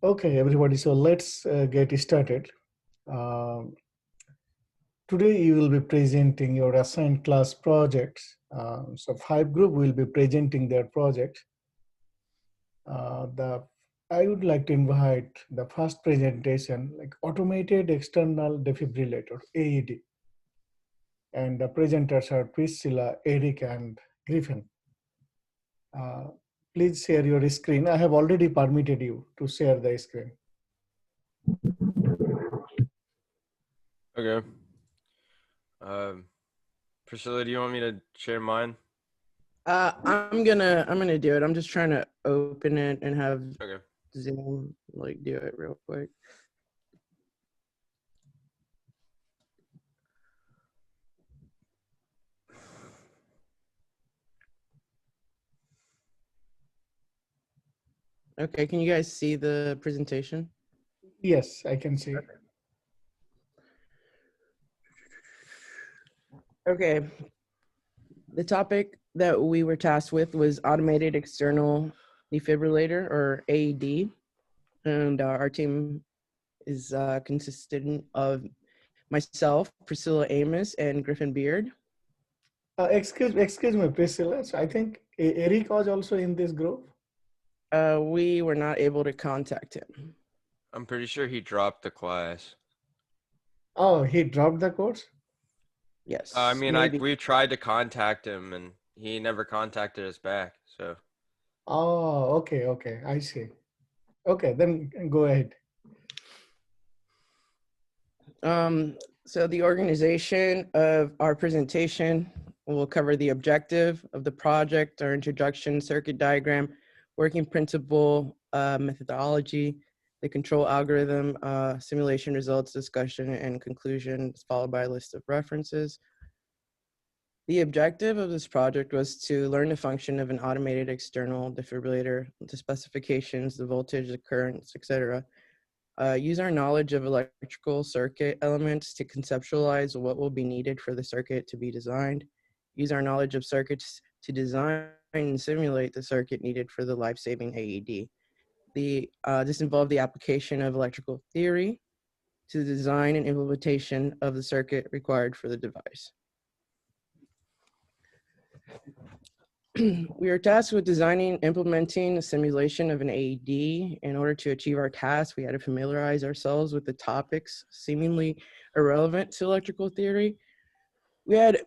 Okay, everybody, so let's get started. Um, Today you will be presenting your assigned class projects. So 5 group will be presenting their projects. I would like to invite the first presentation, like automated external defibrillator, AED. And the presenters are Priscilla, Eric, and Griffin. Uh, Please share your screen. I have already permitted you to share the screen. Okay. Priscilla, do you want me to share mine? I'm gonna do it. I'm just trying to open it and have Okay. Zoom like do it real quick. Okay, can you guys see the presentation? Yes, I can see. Okay. The topic that we were tasked with was automated external defibrillator, or AED, and our team is consistent of myself, Priscilla Amos, and Griffin Beard. Excuse me, Priscilla. So I think Eric was also in this group. We were not able to contact him. I'm pretty sure he dropped the class. Oh, he dropped the course? Yes. I mean, maybe. we tried to contact him and he never contacted us back. So. Oh, okay. I see. Okay, then go ahead. So the organization of our presentation will cover the objective of the project, our introduction, circuit diagram, working principle, methodology, the control algorithm, simulation results, discussion, and conclusion, followed by a list of references. The objective of this project was to learn the function of an automated external defibrillator, the specifications, the voltage, the currents, etc. Use our knowledge of electrical circuit elements to conceptualize what will be needed for the circuit to be designed. Use our knowledge of circuits to design and simulate the circuit needed for the life-saving AED. This involved the application of electrical theory to the design and implementation of the circuit required for the device. We are tasked with designing and implementing a simulation of an AED. In order to achieve our task, we had to familiarize ourselves with the topics seemingly irrelevant to electrical theory. We had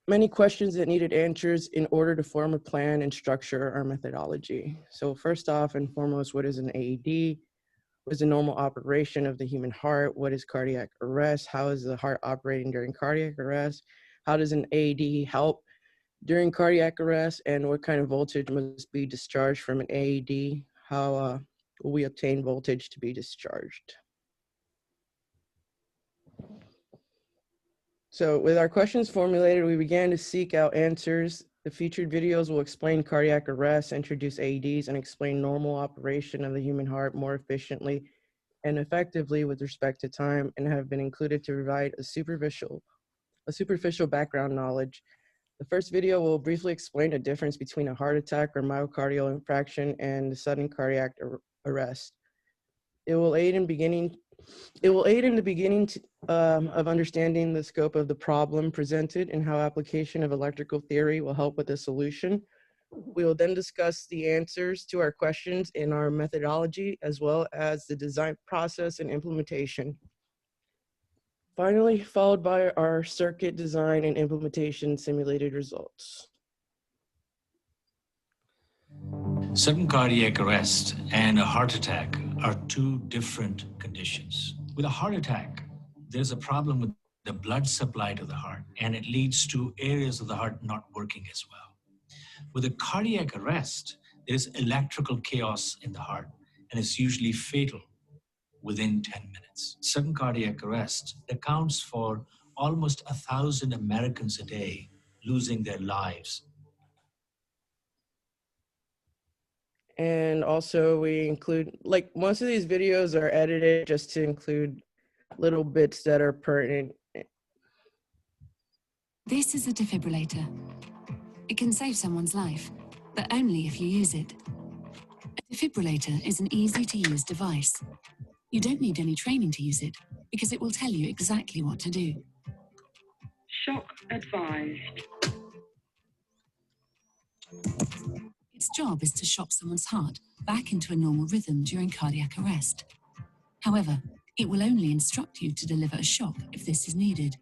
many questions that needed answers in order to form a plan and structure our methodology. So first off and foremost, what is an AED? What is the normal operation of the human heart? What is cardiac arrest? How is the heart operating during cardiac arrest? How does an AED help during cardiac arrest, and what kind of voltage must be discharged from an AED? How will we obtain voltage to be discharged? So with our questions formulated, we began to seek out answers. The featured videos will explain cardiac arrest, introduce AEDs, and explain normal operation of the human heart more efficiently and effectively with respect to time, and have been included to provide a superficial background knowledge. The first video will briefly explain the difference between a heart attack or myocardial infarction and sudden cardiac arrest. It will aid in the beginning of understanding the scope of the problem presented and how application of electrical theory will help with the solution. We will then discuss the answers to our questions in our methodology, as well as the design process and implementation. Finally, followed by our circuit design and implementation simulated results. Sudden cardiac arrest and a heart attack are two different conditions. With a heart attack, there's a problem with the blood supply to the heart, and it leads to areas of the heart not working as well. With a cardiac arrest, there's electrical chaos in the heart, and it's usually fatal within 10 minutes. Sudden cardiac arrest accounts for almost 1,000 Americans a day losing their lives. And also we include, like, most of these videos are edited just to include little bits that are pertinent. This is a defibrillator. It can save someone's life, but only if you use it. A Defibrillator is an easy-to-use device. You don't need any training to use it because it will tell you exactly what to do. Shock advised. Its job is to shock someone's heart back into a normal rhythm during cardiac arrest. However, it will only instruct you to deliver a shock if this is needed.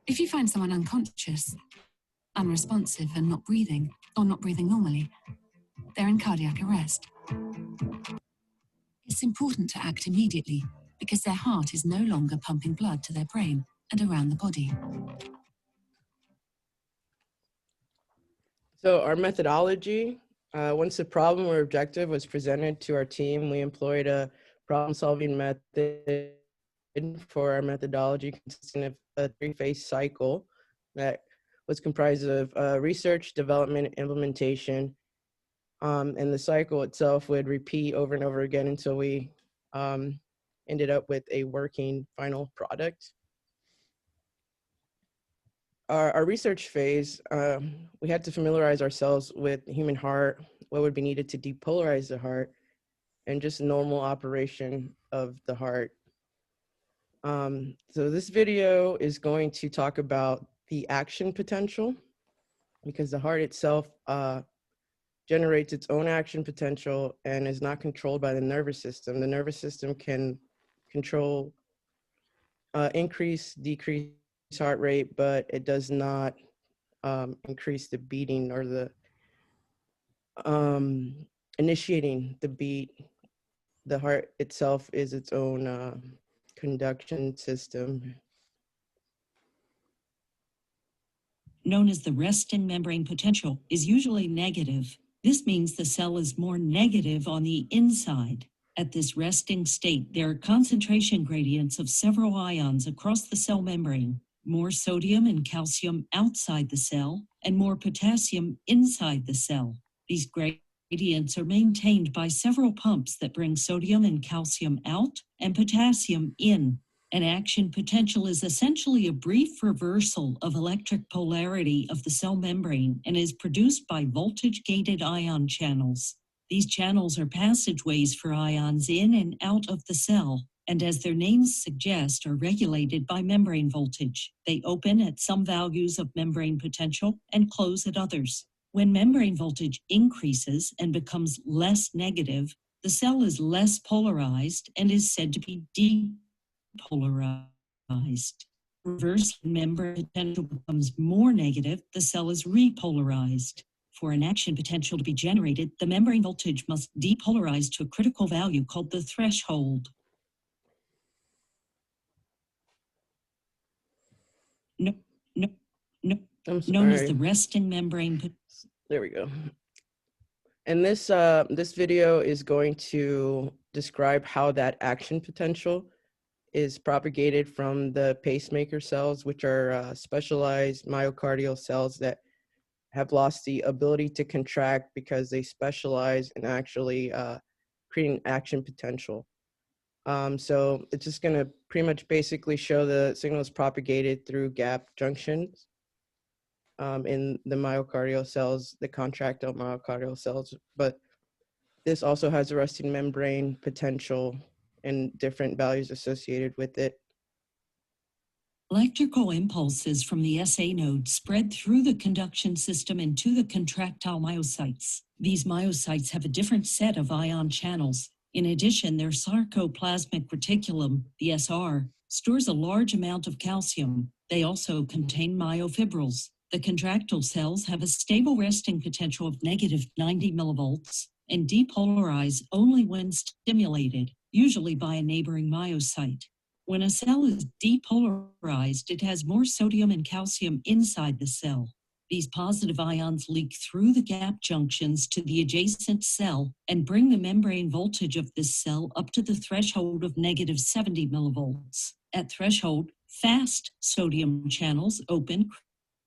If you find someone unconscious, unresponsive and not breathing, or not breathing normally, they're in cardiac arrest. It's important to act immediately because their heart is no longer pumping blood to their brain and around the body. So our methodology, once the problem or objective was presented to our team, we employed a problem-solving method for our methodology consisting of a three-phase cycle that was comprised of research, development, implementation, and the cycle itself would repeat over and over again until we ended up with a working final product. Our research phase, we had to familiarize ourselves with the human heart, what would be needed to depolarize the heart, and just normal operation of the heart. So this video is going to talk about the action potential, because the heart itself generates its own action potential and is not controlled by the nervous system. The nervous system can control increase, decrease heart rate, but it does not increase the beating or the initiating the beat. The heart itself is its own conduction system. Known as the resting membrane potential, is usually negative. This means the cell is more negative on the inside. At this resting state, there are concentration gradients of several ions across the cell membrane, more sodium and calcium outside the cell, and more potassium inside the cell. These gradients are maintained by several pumps that bring sodium and calcium out and potassium in. An action potential is essentially a brief reversal of electric polarity of the cell membrane and is produced by voltage-gated ion channels. These channels are passageways for ions in and out of the cell, and as their names suggest, are regulated by membrane voltage. They open at some values of membrane potential and close at others. When membrane voltage increases and becomes less negative, the cell is less polarized and is said to be depolarized. Reverse membrane potential becomes more negative, the cell is repolarized. For an action potential to be generated, the membrane voltage must depolarize to a critical value called the threshold. Known as the resting membrane. There we go. And this video is going to describe how that action potential is propagated from the pacemaker cells, which are specialized myocardial cells that have lost the ability to contract because they specialize in actually creating action potential. So it's just going to pretty much basically show the signals propagated through gap junctions in the myocardial cells, the contractile myocardial cells. But this also has a resting membrane potential and different values associated with it. Electrical impulses from the SA node spread through the conduction system into the contractile myocytes. These myocytes have a different set of ion channels. In addition, their sarcoplasmic reticulum, the SR, stores a large amount of calcium. They also contain myofibrils. The contractile cells have a stable resting potential of -90 millivolts and depolarize only when stimulated, usually by a neighboring myocyte. When a cell is depolarized, it has more sodium and calcium inside the cell. These positive ions leak through the gap junctions to the adjacent cell and bring the membrane voltage of this cell up to the threshold of -70 millivolts. At threshold, fast sodium channels open,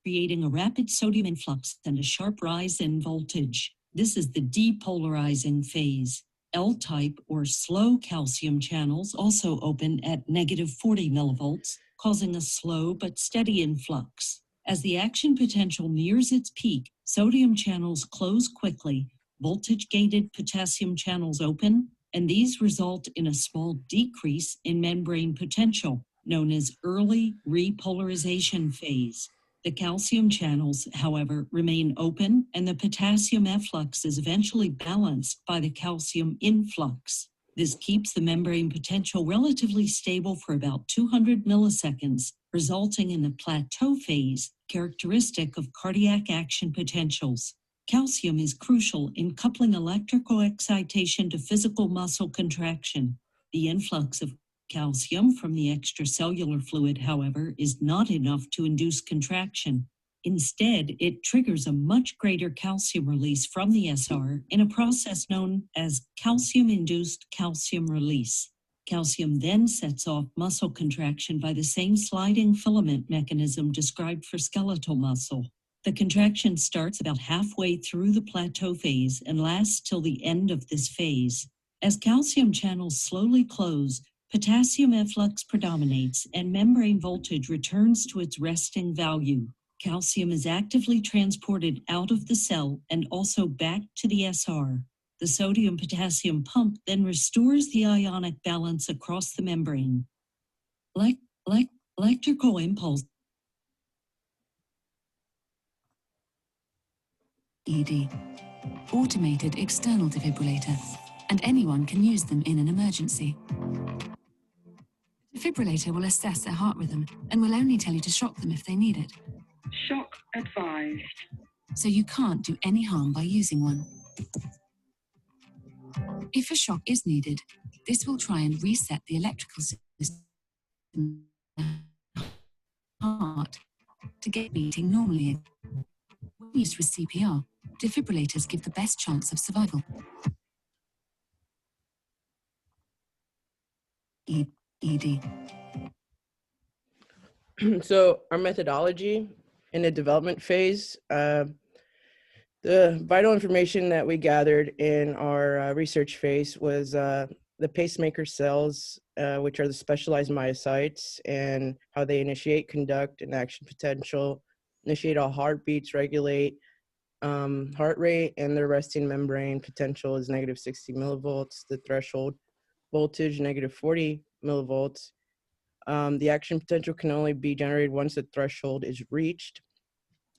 creating a rapid sodium influx and a sharp rise in voltage. This is the depolarizing phase. L-type or slow calcium channels also open at -40 millivolts, causing a slow but steady influx. As the action potential nears its peak, sodium channels close quickly, voltage-gated potassium channels open, and these result in a small decrease in membrane potential, known as early repolarization phase. The calcium channels, however, remain open, and the potassium efflux is eventually balanced by the calcium influx. This keeps the membrane potential relatively stable for about 200 milliseconds, resulting in a plateau phase characteristic of cardiac action potentials. Calcium is crucial in coupling electrical excitation to physical muscle contraction. The influx of calcium from the extracellular fluid, however, is not enough to induce contraction. Instead, it triggers a much greater calcium release from the SR in a process known as calcium-induced calcium release. Calcium then sets off muscle contraction by the same sliding filament mechanism described for skeletal muscle. The contraction starts about halfway through the plateau phase and lasts till the end of this phase. As calcium channels slowly close, potassium efflux predominates and membrane voltage returns to its resting value. Calcium is actively transported out of the cell and also back to the SR. The sodium-potassium pump then restores the ionic balance across the membrane. Electrical impulse ED, automated external defibrillator, and anyone can use them in an emergency. The defibrillator will assess their heart rhythm and will only tell you to shock them if they need it. Shock advised. So you can't do any harm by using one. If a shock is needed, this will try and reset the electrical system in the heart to get beating normally. When used with CPR, defibrillators give the best chance of survival. ED. So our methodology in the development phase, the vital information that we gathered in our research phase was the pacemaker cells, which are the specialized myocytes, and how they initiate, conduct, and action potential, initiate all heartbeats, regulate heart rate, and their resting membrane potential is negative 60 millivolts. The threshold voltage, negative 40 millivolts. The action potential can only be generated once the threshold is reached.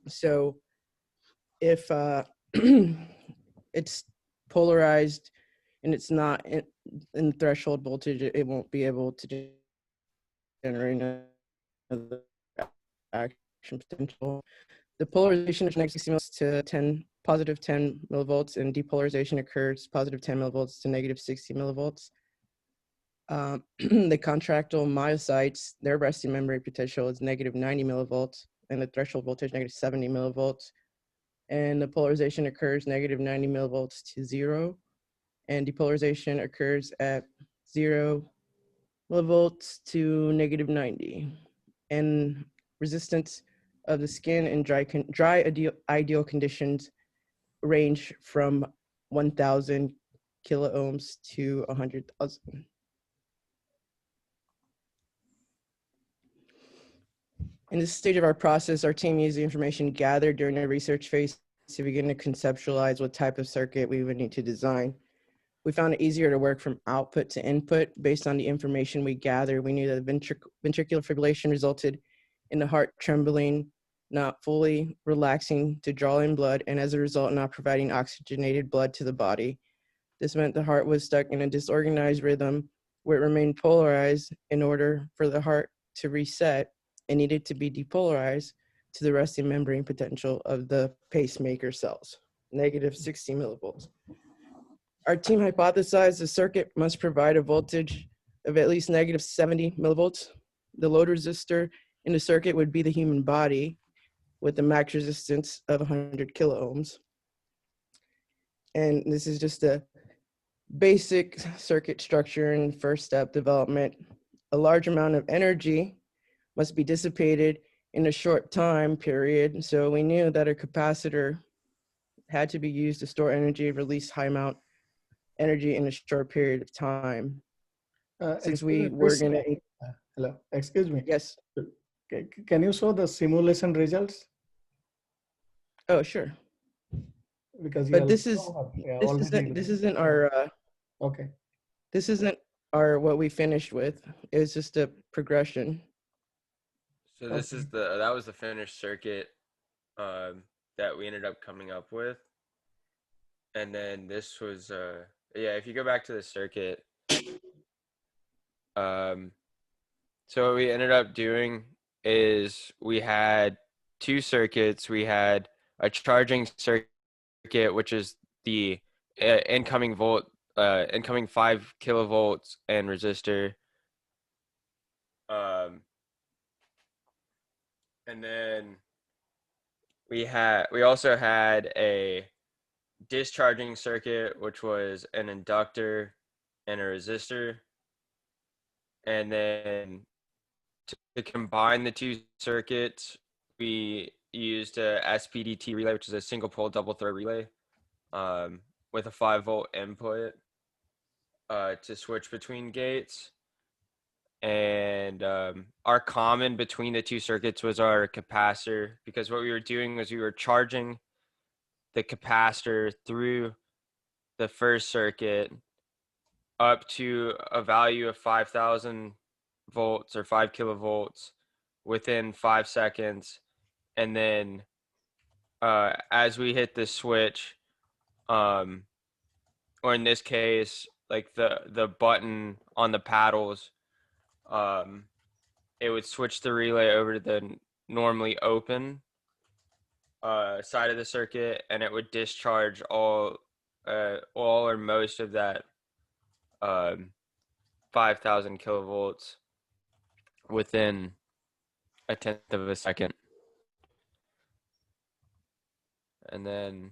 So if it's polarized and it's not in threshold voltage, it won't be able to generate another action potential. The polarization is negative 60 millivolts to positive 10 millivolts, and depolarization occurs positive 10 millivolts to negative 60 millivolts. The contractile myocytes, their resting membrane potential is negative 90 millivolts, and the threshold voltage negative 70 millivolts. And the polarization occurs negative 90 millivolts to 0, and depolarization occurs at 0 millivolts to negative 90. And resistance of the skin in dry ideal conditions range from 1,000 kiloohms to 100,000. In this stage of our process, our team used the information gathered during the research phase to begin to conceptualize what type of circuit we would need to design. We found it easier to work from output to input based on the information we gathered. We knew that ventricular fibrillation resulted in the heart trembling, not fully relaxing to draw in blood, and as a result, not providing oxygenated blood to the body. This meant the heart was stuck in a disorganized rhythm where it remained polarized. In order for the heart to reset, it needed to be depolarized to the resting membrane potential of the pacemaker cells, negative 60 millivolts. Our team hypothesized the circuit must provide a voltage of at least negative 70 millivolts. The load resistor in the circuit would be the human body with a max resistance of 100 kiloohms. And this is just a basic circuit structure and first step development. A large amount of energy must be dissipated in a short time period. So we knew that a capacitor had to be used to store energy and release high amount energy in a short period of time. Since we were gonna... Hello, excuse me. Yes. Can you show the simulation results? Oh, sure. because you But are this is already this learned. isn't our Okay. this isn't our what we finished with. It was just a progression. So this is that was the finished circuit that we ended up coming up with. And then this was yeah, if you go back to the circuit, so what we ended up doing is we had two circuits. We had a charging circuit, which is the incoming 5 kilovolts and resistor. And then we also had a discharging circuit, which was an inductor and a resistor. And then to combine the two circuits, we used a SPDT relay, which is a single pole double throw relay, with a 5-volt input to switch between gates. And our common between the two circuits was our capacitor, because what we were doing was we were charging the capacitor through the first circuit up to a value of 5,000 volts or 5 kilovolts within 5 seconds. And then as we hit the switch, or in this case, like the button on the paddles, it would switch the relay over to the normally open side of the circuit, and it would discharge all or most of that 5,000 kilovolts within a tenth of a second. And then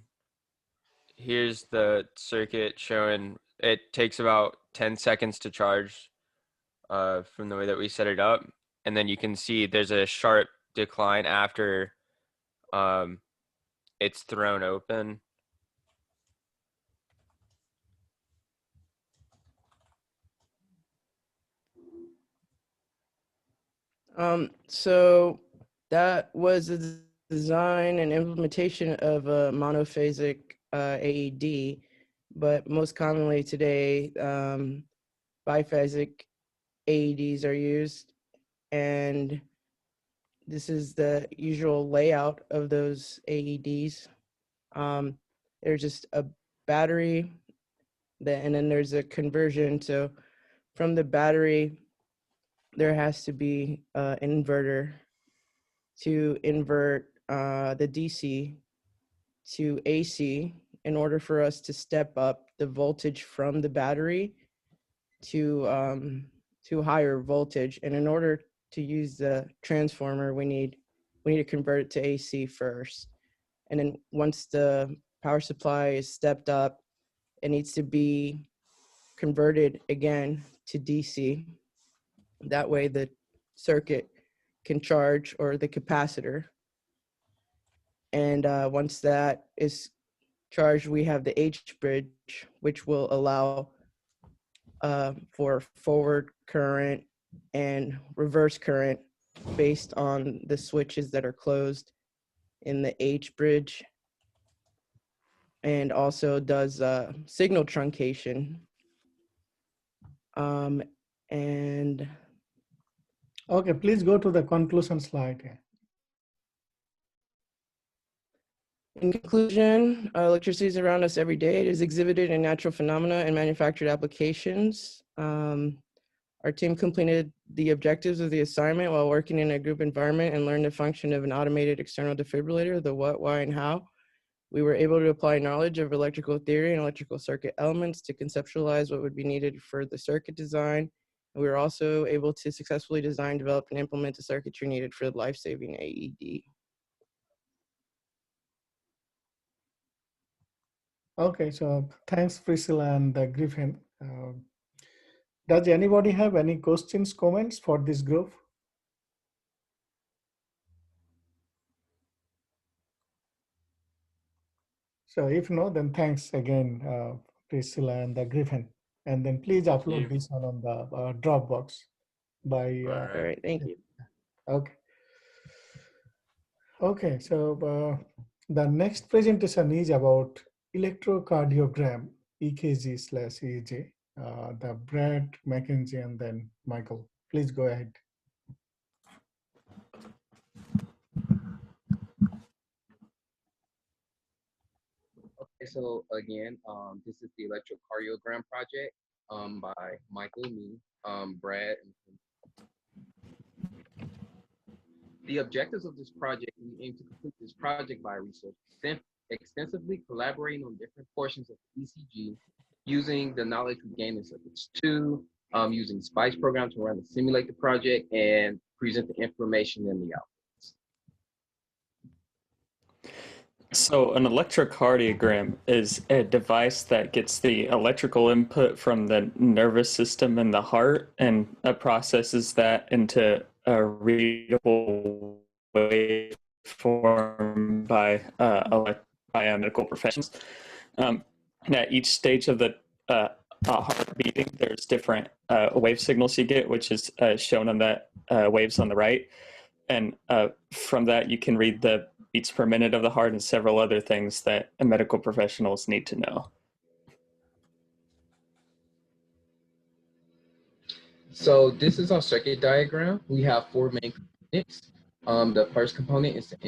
here's the circuit showing it takes about 10 seconds to charge from the way that we set it up. And then you can see there's a sharp decline after it's thrown open. So that was the design and implementation of a monophasic AED, but most commonly today, biphasic AEDs are used, and this is the usual layout of those AEDs. There's just a battery, and then there's a conversion. So from the battery, there has to be an inverter to invert the DC to AC in order for us to step up the voltage from the battery to higher voltage. And in order to use the transformer, we need to convert it to AC first. And then once the power supply is stepped up, it needs to be converted again to DC. That way the circuit can charge, or the capacitor. And once that is charged, we have the H bridge, which will allow for forward current and reverse current based on the switches that are closed in the H bridge, and also does signal truncation. And Okay, please go to the conclusion slide. In conclusion, electricity is around us every day. It is exhibited in natural phenomena and manufactured applications. Our team completed the objectives of the assignment while working in a group environment and learned the function of an automated external defibrillator, the what, why, and how. We were able to apply knowledge of electrical theory and electrical circuit elements to conceptualize what would be needed for the circuit design. And we were also able to successfully design, develop, and implement the circuitry needed for the life-saving AED. Okay, so thanks, Priscilla and Griffin. Does anybody have any questions, comments for this group? So if no, then thanks again, Priscilla and Griffin. And then please upload this one on the Dropbox by. All right, thank you. Okay. Okay, so the next presentation is about electrocardiogram, EKG/EEG. The Brad, Mackenzie, and then Michael. Please go ahead. Okay, so again, this is the electrocardiogram project by Michael, me, Brad. The objectives of this project, we aim to complete this project by researching extensively, collaborating on different portions of the ECG, using the knowledge we gained in Circuits 2, using SPICE program to run and simulate the project, and present the information in the outputs. So an electrocardiogram is a device that gets the electrical input from the nervous system in the heart and processes that into a readable waveform by medical professionals. At each stage of the heart beating, there's different wave signals you get, which is shown on that waves on the right. And from that, you can read the beats per minute of the heart and several other things that medical professionals need to know. So this is our circuit diagram. We have 4 main components. The first component is the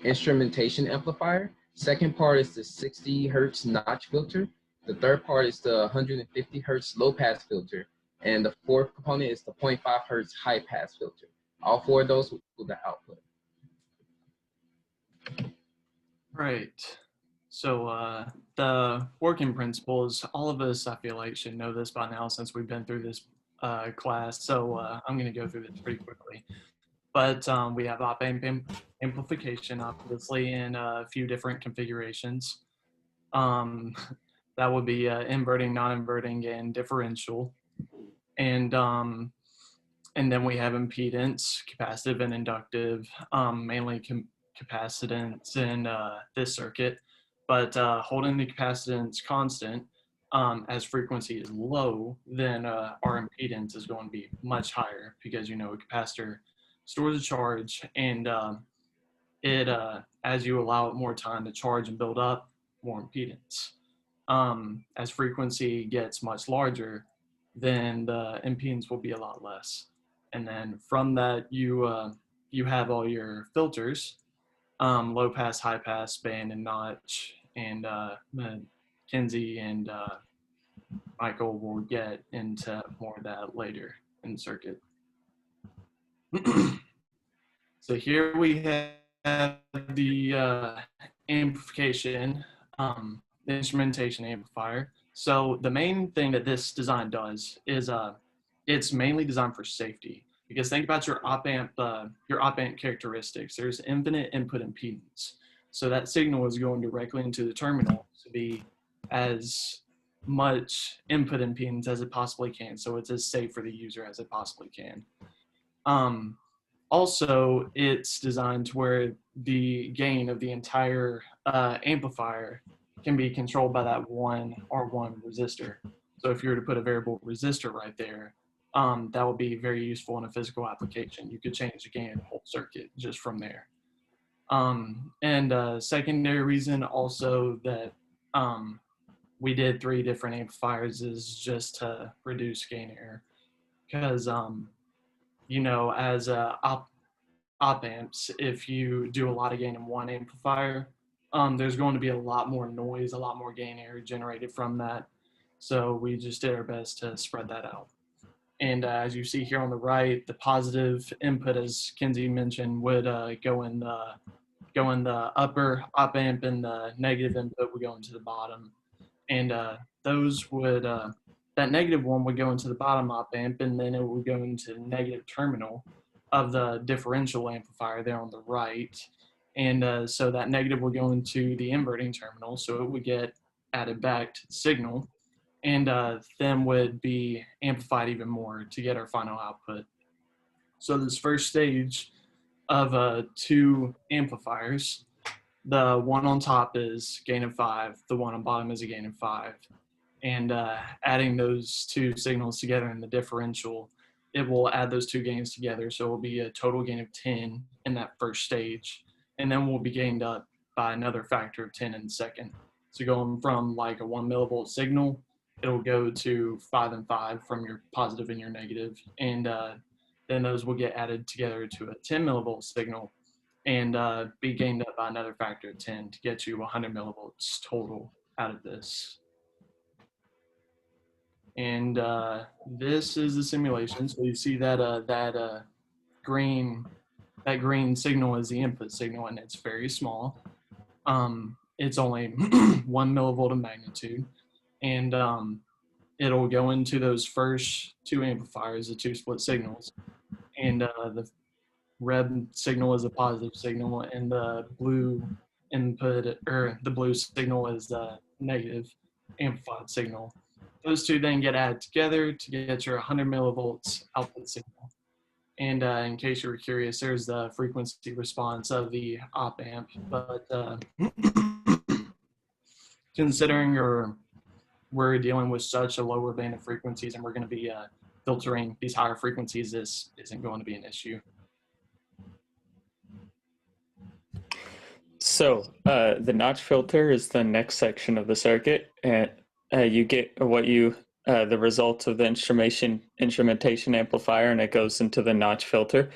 instrumentation amplifier. Second part is the 60 Hertz notch filter. The third part is the 150 Hertz low pass filter. And the fourth component is the 0.5 Hertz high pass filter. All 4 of those will equal the output. Right. So the working principles, all of us, I feel like, should know this by now since we've been through this class. So I'm going to go through this pretty quickly. But we have op-amp amplification, obviously, in a few different configurations. That would be inverting, non-inverting, and differential. And then we have impedance, capacitive and inductive, mainly capacitance in this circuit, but holding the capacitance constant as frequency is low, then our impedance is going to be much higher because, you know, a capacitor stores a charge, and it as you allow it more time to charge and build up, more impedance. As frequency gets much larger, then the impedance will be a lot less. And then from that, you have all your filters, low pass, high pass, band, and notch, and Kinsey and Michael will get into more of that later in the circuit. So here we have the amplification, the instrumentation amplifier. So the main thing that this design does is it's mainly designed for safety. Because think about your op-amp characteristics. There's infinite input impedance. So that signal is going directly into the terminal to be as much input impedance as it possibly can. So it's as safe for the user as it possibly can. Also, it's designed to where the gain of the entire amplifier can be controlled by that one R1 resistor. So if you were to put a variable resistor right there, that would be very useful in a physical application. You could change the gain of the whole circuit just from there. And a secondary reason also that we did 3 different amplifiers is just to reduce gain error. Because, you know, as op-amps, if you do a lot of gain in one amplifier, there's going to be a lot more noise, a lot more gain error generated from that. So we just did our best to spread that out. And as you see here on the right, the positive input, as Kinsey mentioned, would go in the upper op amp, and the negative input would go into the bottom. And those would that negative one would go into the bottom op amp, and then it would go into the negative terminal of the differential amplifier there on the right. And so that negative would go into the inverting terminal, so it would get added back to the signal, and then would be amplified even more to get our final output. So this first stage of 2 amplifiers, the one on top is gain of 5, the one on bottom is a gain of 5. And adding those 2 signals together in the differential, it will add those 2 gains together. So it will be a total gain of 10 in that first stage. And then we'll be gained up by another factor of 10 in the second. So going from like a 1 millivolt signal, it'll go to 5 and 5 from your positive and your negative, and then those will get added together to a 10 millivolt signal and be gained up by another factor of 10 to get you 100 millivolts total out of this. And this is the simulation. So you see that green signal is the input signal, and it's very small. It's only 1 millivolt of magnitude, and it'll go into those first two amplifiers, the two split signals, and the red signal is a positive signal, and the blue input, or the blue signal, is the negative amplified signal. Those two then get added together to get your 100 millivolts output signal. And in case you were curious, there's the frequency response of the op amp. But considering we're dealing with such a lower band of frequencies, and we're going to be filtering these higher frequencies, this isn't going to be an issue. So the notch filter is the next section of the circuit, and you get the results of the instrumentation amplifier, and it goes into the notch filter.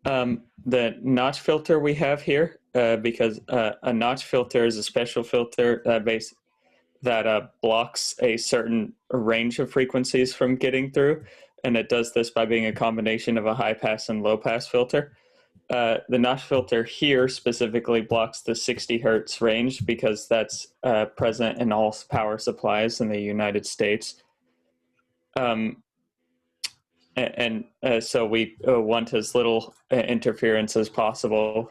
The notch filter we have here, because a notch filter is a special filter that blocks a certain range of frequencies from getting through, and it does this by being a combination of a high pass and low pass filter. The notch filter here specifically blocks the 60 hertz range because that's present in all power supplies in the United States. So we want as little interference as possible.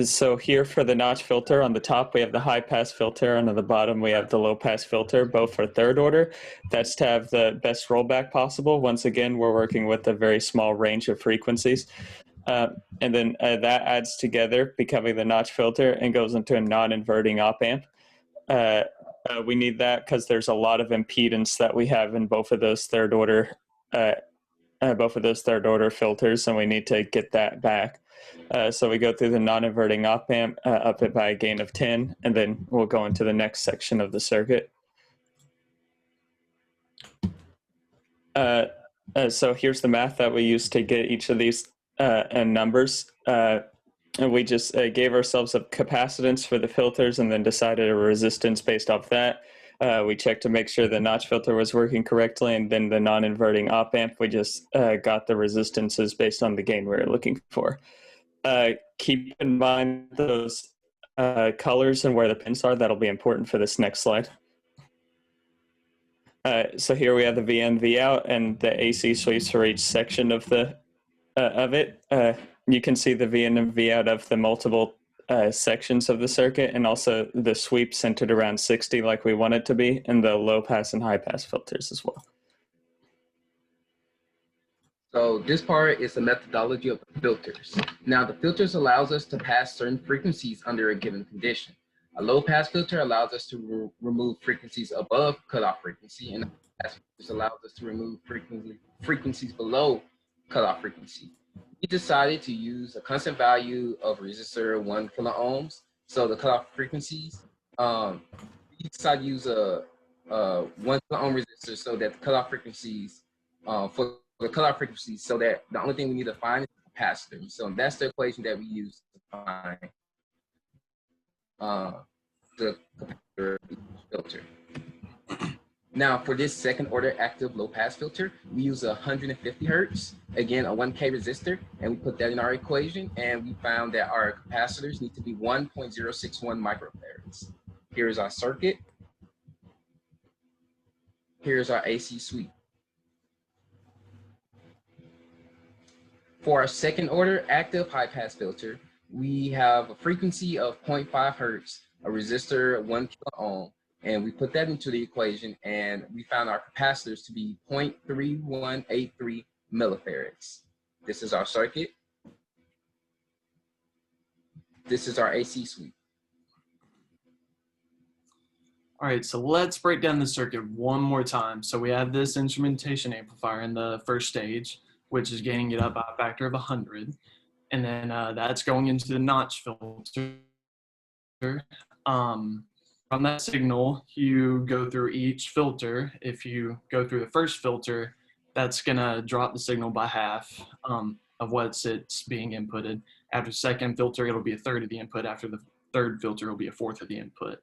So here for the notch filter, on the top we have the high pass filter, and on the bottom we have the low pass filter, both for third order. That's to have the best rollback possible. Once again, we're working with a very small range of frequencies. And then that adds together, becoming the notch filter, and goes into a non-inverting op amp. We need that because there's a lot of impedance that we have in both of those third order filters, and we need to get that back. So we go through the non-inverting op amp, up it by a gain of 10, and then we'll go into the next section of the circuit. So here's the math that we use to get each of these numbers. And we just gave ourselves a capacitance for the filters and then decided a resistance based off that. We checked to make sure the notch filter was working correctly, and then the non-inverting op amp, we just got the resistances based on the gain we were looking for. Keep in mind those colors and where the pins are. That'll be important for this next slide. So here we have the V in, V out, and the AC sweeps for each section of it. You can see the V in and V out of the multiple sections of the circuit, and also the sweep centered around 60 like we want it to be, and the low pass and high pass filters as well. So this part is the methodology of the filters. Now the filters allows us to pass certain frequencies under a given condition. A low pass filter allows us to remove frequencies above cutoff frequency, and a pass filter allows us to remove frequencies below cutoff frequency. We decided to use a constant value of resistor 1 kilo ohms. So the cutoff frequencies, we decided to use a 1 kilo ohm resistor so that the cutoff frequencies, so that the only thing we need to find is the capacitor. So that's the equation that we use to find the capacitor filter. Now for this second order active low pass filter, we use 150 hertz, again a 1K resistor, and we put that in our equation, and we found that our capacitors need to be 1.061 microfarads. Here's our circuit. Here's our AC sweep. For our second order active high pass filter, we have a frequency of 0.5 hertz, a resistor 1 kilo ohm, and we put that into the equation, and we found our capacitors to be 0.3183 millifarads. This is our circuit. This is our AC sweep. All right, so let's break down the circuit one more time. So we have this instrumentation amplifier in the first stage, which is gaining it up by a factor of 100. And then that's going into the notch filter From that signal, you go through each filter. If you go through the first filter, that's gonna drop the signal by half of what it's being inputted. After the second filter, it'll be a third of the input. After the third filter, it'll be a fourth of the input.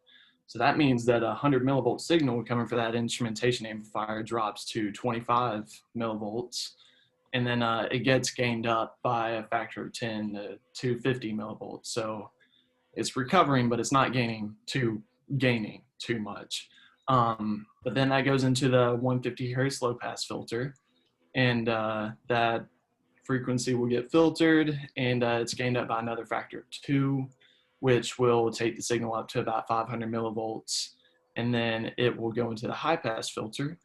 So that means that a 100 millivolt signal coming for that instrumentation amplifier drops to 25 millivolts. And then it gets gained up by a factor of 10 to 250 millivolts. So it's recovering, but it's not gaining too much. But then that goes into the 150 hertz low pass filter, and that frequency will get filtered, and it's gained up by another factor of 2, which will take the signal up to about 500 millivolts. And then it will go into the high pass filter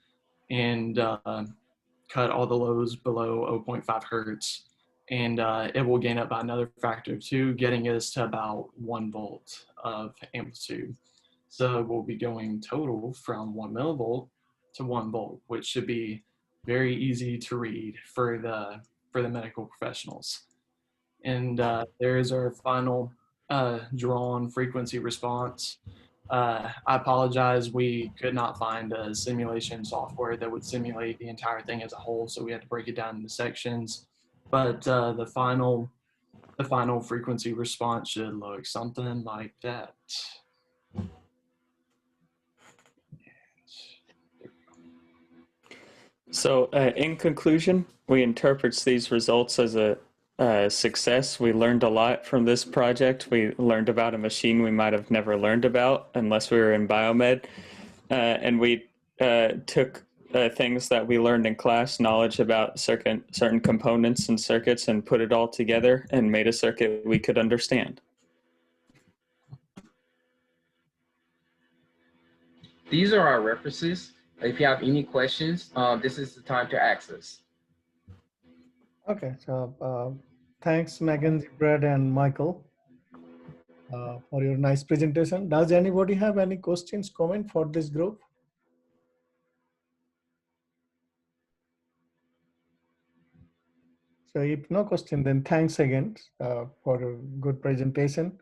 and cut all the lows below 0.5 hertz. And it will gain up by another factor of 2, getting us to about 1 volt of amplitude. So we'll be going total from 1 millivolt to 1 volt, which should be very easy to read for the medical professionals. And there's our final drawn frequency response. I apologize, we could not find a simulation software that would simulate the entire thing as a whole, so we had to break it down into sections. But the final frequency response should look something like that. So in conclusion, we interpret these results as a success. We learned a lot from this project. We learned about a machine we might have never learned about unless we were in biomed. And we took things that we learned in class, knowledge about certain components and circuits, and put it all together and made a circuit we could understand. These are our references. If you have any questions, this is the time to ask us. Okay, so thanks Megan, Brad, and Michael for your nice presentation. Does anybody have any questions, comment for this group? So if no question, then thanks again for a good presentation.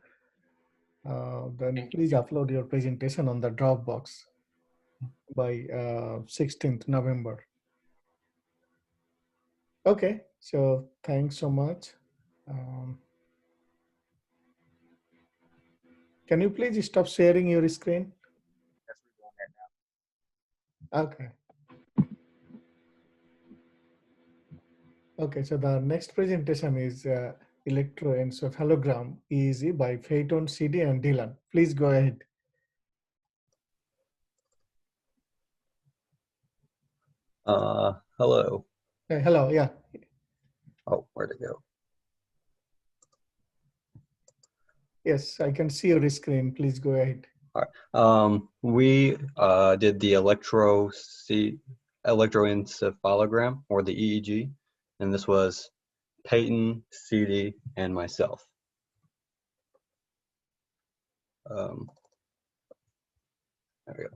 Then please upload your presentation on the Dropbox by 16th November. Okay, so thanks so much. Can you please stop sharing your screen? Okay. Okay, so the next presentation is electroencephalogram EEG by Phaeton, CD, and Dylan. Please go ahead. Hello. Hey, hello, yeah. Oh, where'd it go? Yes, I can see your screen. Please go ahead. All right. We did the electroencephalogram, or the EEG, and this was Peyton, CD, and myself. There we go.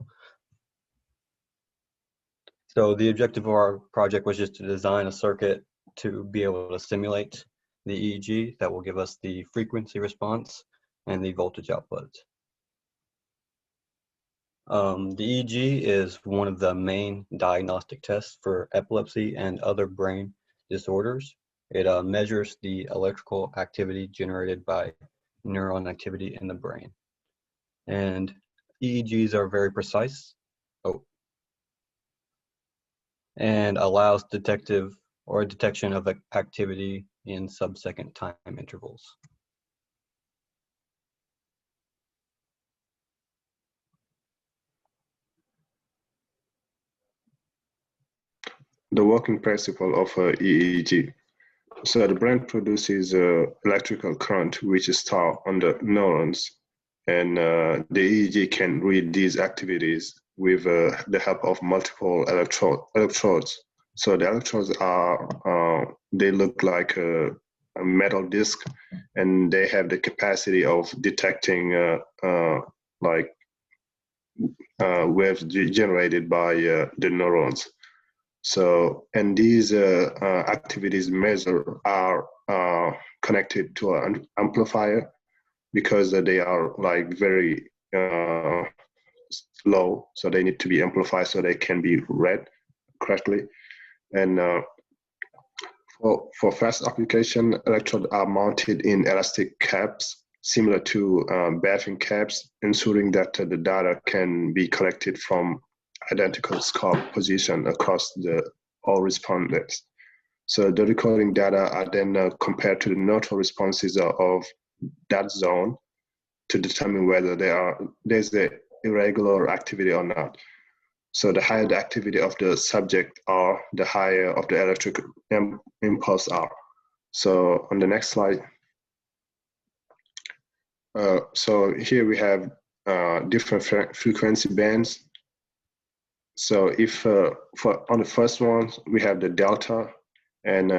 So the objective of our project was just to design a circuit to be able to simulate the EEG that will give us the frequency response and the voltage output. The EEG is one of the main diagnostic tests for epilepsy and other brain disorders. It measures the electrical activity generated by neuron activity in the brain. And EEGs are very precise and allows detection of activity in sub-second time intervals. The working principle of EEG. So the brain produces electrical current which is stored on the neurons, and the EEG can read these activities with the help of multiple electrodes. So the electrodes are, they look like a metal disc, and they have the capacity of detecting waves generated by the neurons. So, and these activities measured are connected to an amplifier, because they are like very low, so they need to be amplified so they can be read correctly. And for fast application, electrodes are mounted in elastic caps, similar to bathing caps, ensuring that the data can be collected from identical scope position across all respondents. So the recording data are then compared to the neutral responses of that zone to determine whether there's the irregular activity or not. So the higher the activity of the subject are, the higher of the electric impulse are. So on the next slide. So here we have different frequency bands. So if on the first one, we have the delta, and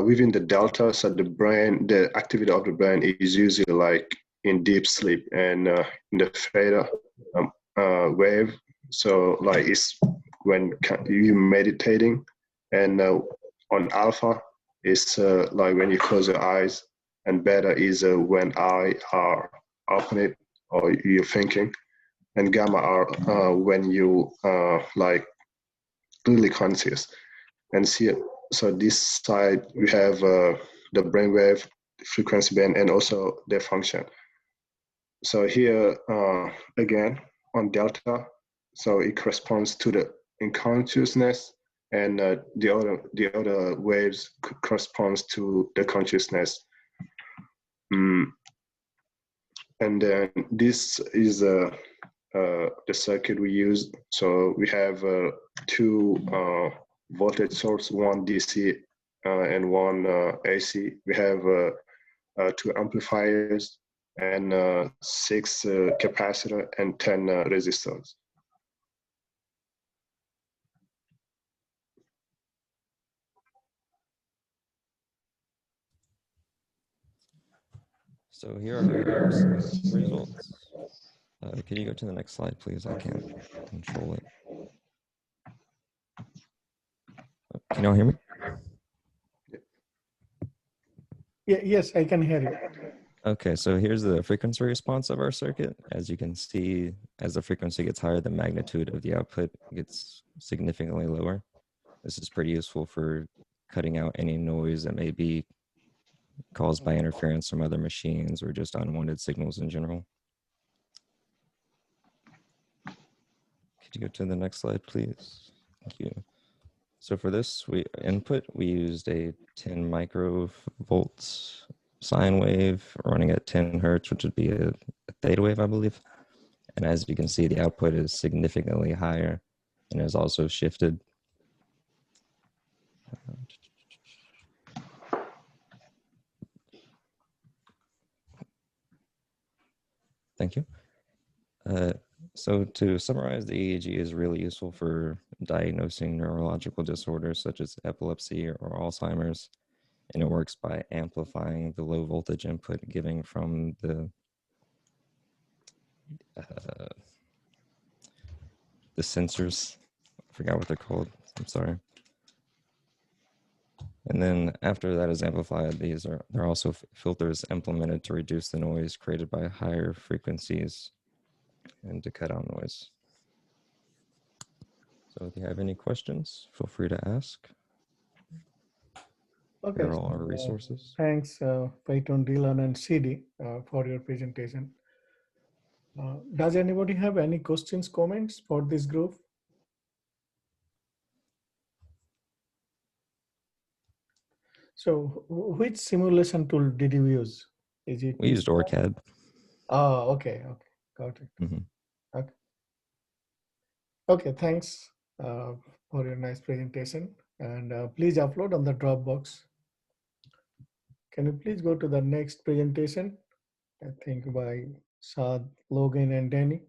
within the delta, so the activity of the brain is usually like in deep sleep, and in the theta wave, so like it's when you're meditating, and on alpha it's like when you close your eyes, and beta is when eye are open or you're thinking, and gamma are when you like clearly conscious. And see, so this side we have the brainwave, frequency band, and also their function. So here again on delta, so it corresponds to the unconsciousness, and the other waves corresponds to the consciousness. And then this is the circuit we use. So we have two voltage source, one DC and one AC. We have two amplifiers and 6 capacitor and 10 resistors. So here are the results. Can you go to the next slide, please? I can't control it. Can you all hear me? Yeah, yes, I can hear you. Okay, so here's the frequency response of our circuit. As you can see, as the frequency gets higher, the magnitude of the output gets significantly lower. This is pretty useful for cutting out any noise that may be caused by interference from other machines or just unwanted signals in general. Could you go to the next slide, please? Thank you. So for this input, we used a 10 microvolts sine wave running at 10 hertz, which would be a theta wave, I believe. And as you can see, the output is significantly higher and is also shifted. Thank you. So to summarize, the EEG is really useful for diagnosing neurological disorders such as epilepsy or Alzheimer's, and it works by amplifying the low voltage input given from the sensors. I forgot what they're called. I'm sorry. And then after that is amplified, there are also filters implemented to reduce the noise created by higher frequencies and to cut out noise. So if you have any questions, feel free to ask. Okay. Here are all our resources. Thanks, Peyton, Dylan, and CD for your presentation. Does anybody have any questions, comments for this group? So which simulation tool did you use? Is it? We used OrCAD. Oh, okay, got it. Mm-hmm. Okay, thanks for your nice presentation. And please upload on the Dropbox. Can you please go to the next presentation? I think by Saad, Logan, and Danny.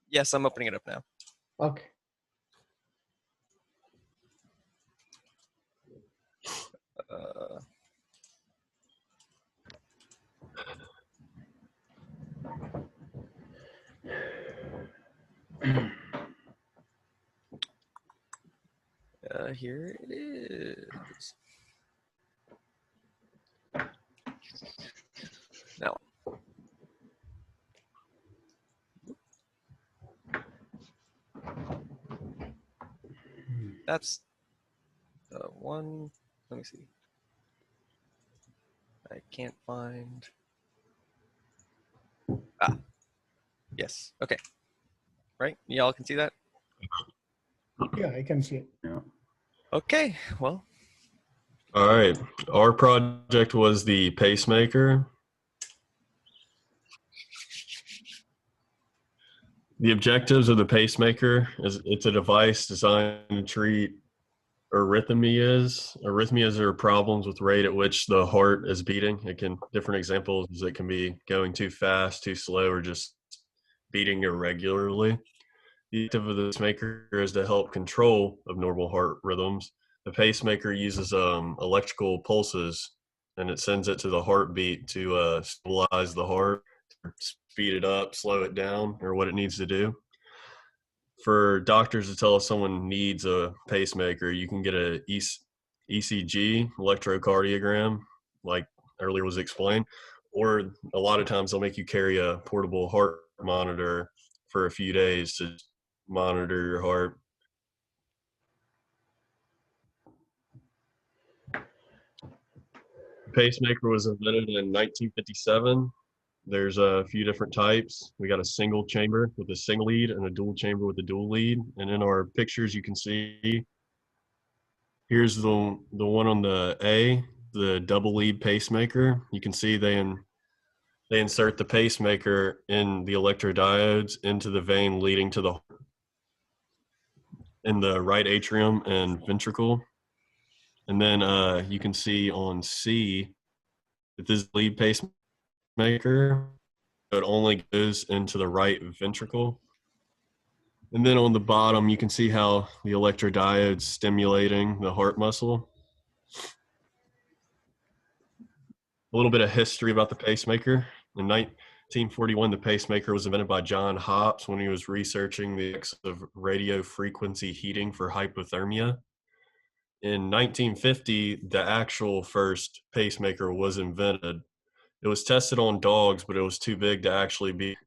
Yes, I'm opening it up now. Okay. Here it is. Now, that's the one. Let me see. I can't find. Ah, yes. Okay. Right? Y'all can see that? Yeah, I can see it. Yeah. Okay. Well, All right. Our project was the pacemaker. The objectives of the pacemaker is it's a device designed to treat arrhythmias. Arrhythmias are problems with rate at which the heart is beating. Different examples is it can be going too fast, too slow, or just beating irregularly. The objective of the pacemaker is to help control abnormal heart rhythms. The pacemaker uses electrical pulses, and it sends it to the heartbeat to stabilize the heart, speed it up, slow it down, or what it needs to do. For doctors to tell if someone needs a pacemaker, you can get a ECG, electrocardiogram, like earlier was explained, or a lot of times they'll make you carry a portable heart monitor for a few days to monitor your heart. The pacemaker was invented in 1957. There's a few different types. We got a single chamber with a single lead and a dual chamber with a dual lead. And in our pictures, you can see, here's the one on the A, the double lead pacemaker. You can see they insert the pacemaker in the electrodiodes into the vein leading to the heart in the right atrium and ventricle. And then you can see on C that this lead pacemaker, it only goes into the right ventricle. And then on the bottom, you can see how the electrodiode's stimulating the heart muscle. A little bit of history about the pacemaker. In 1941, the pacemaker was invented by John Hopps when he was researching the effects of radio frequency heating for hypothermia. In 1950, the actual first pacemaker was invented. It was tested on dogs, but it was too big to actually be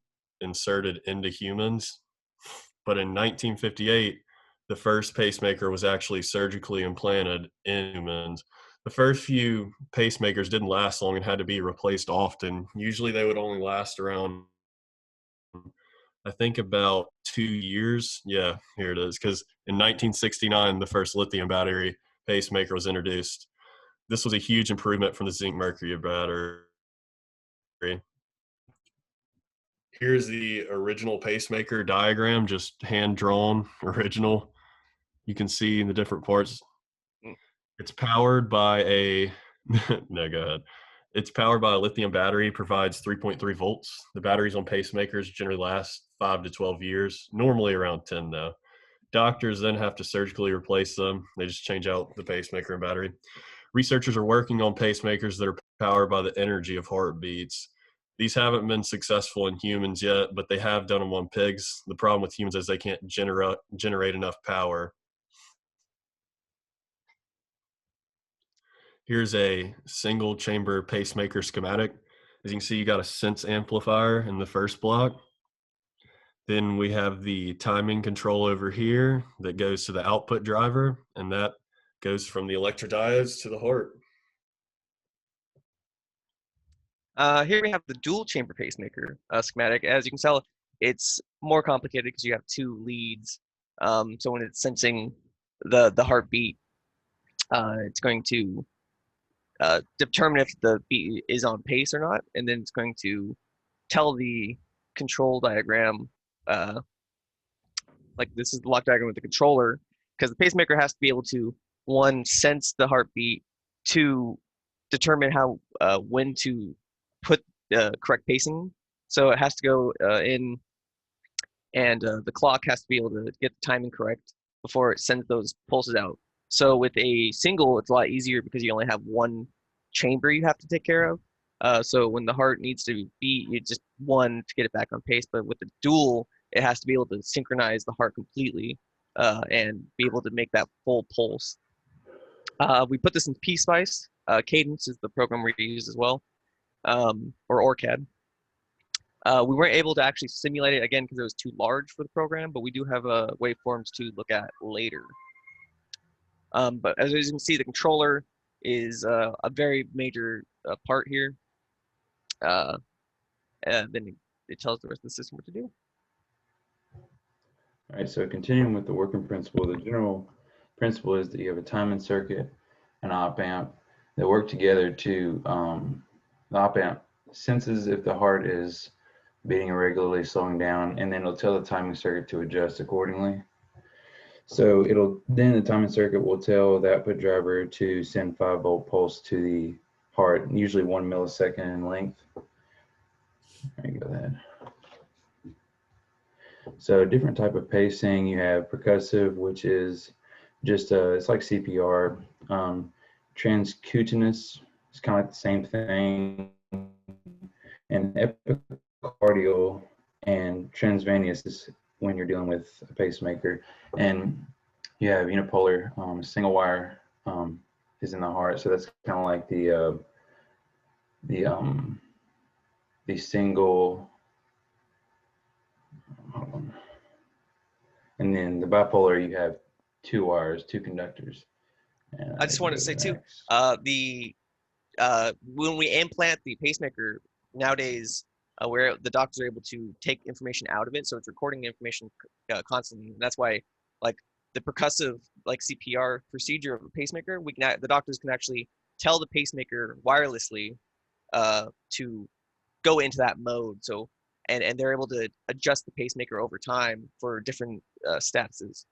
inserted into humans. But in 1958, the first pacemaker was actually surgically implanted in humans. The first few pacemakers didn't last long and had to be replaced often. Usually they would only last around, I think, about 2 years. Yeah, here it is. Because in 1969, the first lithium battery pacemaker was introduced. This was a huge improvement from the zinc mercury battery. Here's the original pacemaker diagram, just hand-drawn, original. You can see in the different parts. It's powered by a, no, go ahead. It's powered by a lithium battery, provides 3.3 volts. The batteries on pacemakers generally last 5 to 12 years, normally around 10 though. Doctors then have to surgically replace them. They just change out the pacemaker and battery. Researchers are working on pacemakers that are powered by the energy of heartbeats. These haven't been successful in humans yet, but they have done them on pigs. The problem with humans is they can't generate enough power. Here's a single chamber pacemaker schematic. As you can see, you got a sense amplifier in the first block. Then we have the timing control over here that goes to the output driver, and that goes from the electrodiodes to the heart. Here we have the dual chamber pacemaker schematic. As you can tell, it's more complicated because you have two leads. So when it's sensing the heartbeat, it's going to determine if the beat is on pace or not, and then it's going to tell the control diagram, like this is the lock diagram with the controller, because the pacemaker has to be able to, one, sense the heartbeat, two, determine how when to put correct pacing. So it has to go in, and the clock has to be able to get the timing correct before it sends those pulses out. So with a single, it's a lot easier because you only have one chamber you have to take care of. So when the heart needs to beat, you just one to get it back on pace. But with the dual, it has to be able to synchronize the heart completely. and be able to make that full pulse. We put this in PSpice. Cadence is the program we use as well, or ORCAD. We weren't able to actually simulate it again because it was too large for the program, but we do have waveforms to look at later. But as you can see, the controller is a very major part here. And then it tells the rest of the system what to do. All right, so continuing with the working principle, the general principle is that you have a timing circuit and op amp that work together to, the op amp senses if the heart is beating irregularly, slowing down, and then it'll tell the timing circuit to adjust accordingly. So then the timing circuit will tell the output driver to send 5-volt pulse to the heart, usually 1 millisecond in length. There you go then. So different type of pacing, you have percussive, which is just it's like CPR. Transcutaneous is kind of like the same thing. And epicardial and transvenous is when you're dealing with a pacemaker. And you have unipolar, single wire is in the heart. So that's kind of like the single, and then the bipolar, you have 2 wires, 2 conductors. I just wanted to say too, when we implant the pacemaker nowadays, where the doctors are able to take information out of it, so it's recording the information constantly. And that's why, like the percussive, like CPR procedure of a pacemaker, the doctors can actually tell the pacemaker wirelessly to go into that mode. So and they're able to adjust the pacemaker over time for different statuses.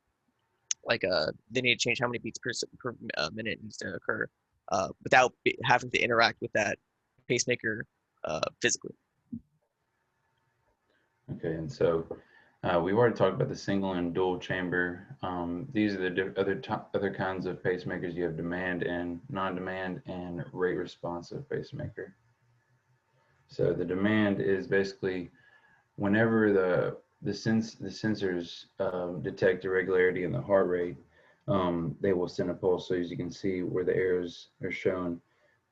Like they need to change how many beats per minute needs to occur without having to interact with that pacemaker physically. Okay, and so we've already talked about the single and dual chamber. These are the other kinds of pacemakers. You have demand and non-demand and rate responsive pacemaker. So the demand is basically whenever the sensors detect irregularity in the heart rate, they will send a pulse. So as you can see where the arrows are shown,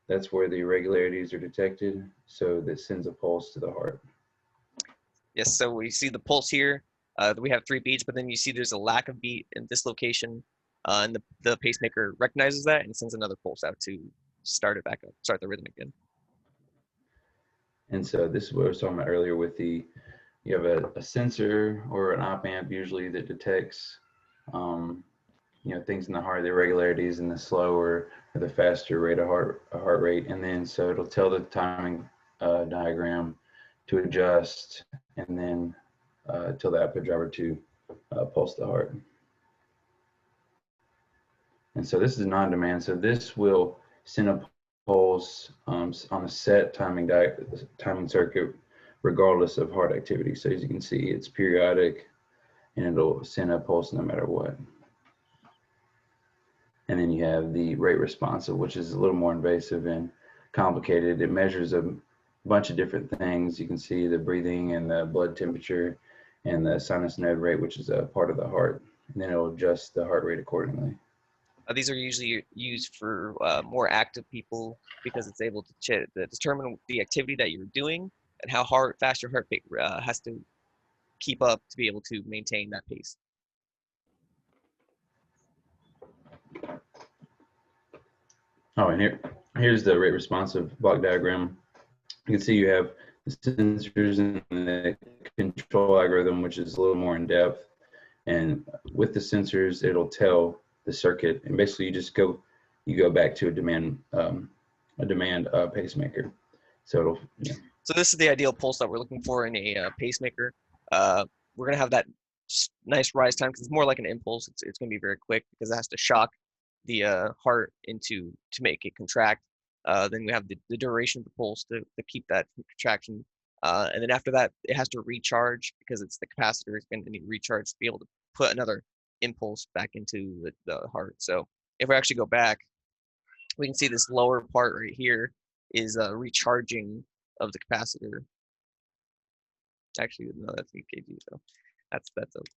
that's where the irregularities are detected. So that sends a pulse to the heart. Yes, so we see the pulse here. We have 3 beats, but then you see there's a lack of beat in this location, and the pacemaker recognizes that and sends another pulse out to start it back up, start the rhythm again. And so this is what I was talking about earlier with you have a sensor or an op amp usually that detects things in the heart, the irregularities in the slower or the faster rate of heart rate, and then so it'll tell the timing diagram to adjust, and then tell the output driver to pulse the heart. And so this is non-demand. So this will send a pulse on a set timing circuit, regardless of heart activity. So as you can see, it's periodic, and it'll send a pulse no matter what. And then you have the rate responsive, which is a little more invasive and complicated. It measures a bunch of different things. You can see the breathing and the blood temperature and the sinus node rate, which is a part of the heart. And then it'll adjust the heart rate accordingly. These are usually used for more active people because it's able to determine the activity that you're doing and how fast your heart rate has to keep up to be able to maintain that pace. Oh, and here's the rate responsive block diagram. You can see you have the sensors and the control algorithm, which is a little more in depth. And with the sensors, it'll tell the circuit, and basically you go back to a demand pacemaker. So So this is the ideal pulse that we're looking for in a pacemaker. We're gonna have that nice rise time because it's more like an impulse. It's gonna be very quick because it has to shock the heart to make it contract. Then we have the duration of the pulse to keep that contraction. And then after that, it has to recharge because it's the capacitor is going to need recharge to be able to put another impulse back into the heart. So if we actually go back, we can see this lower part right here is recharging of the capacitor. Actually, no, that's EKG, so that's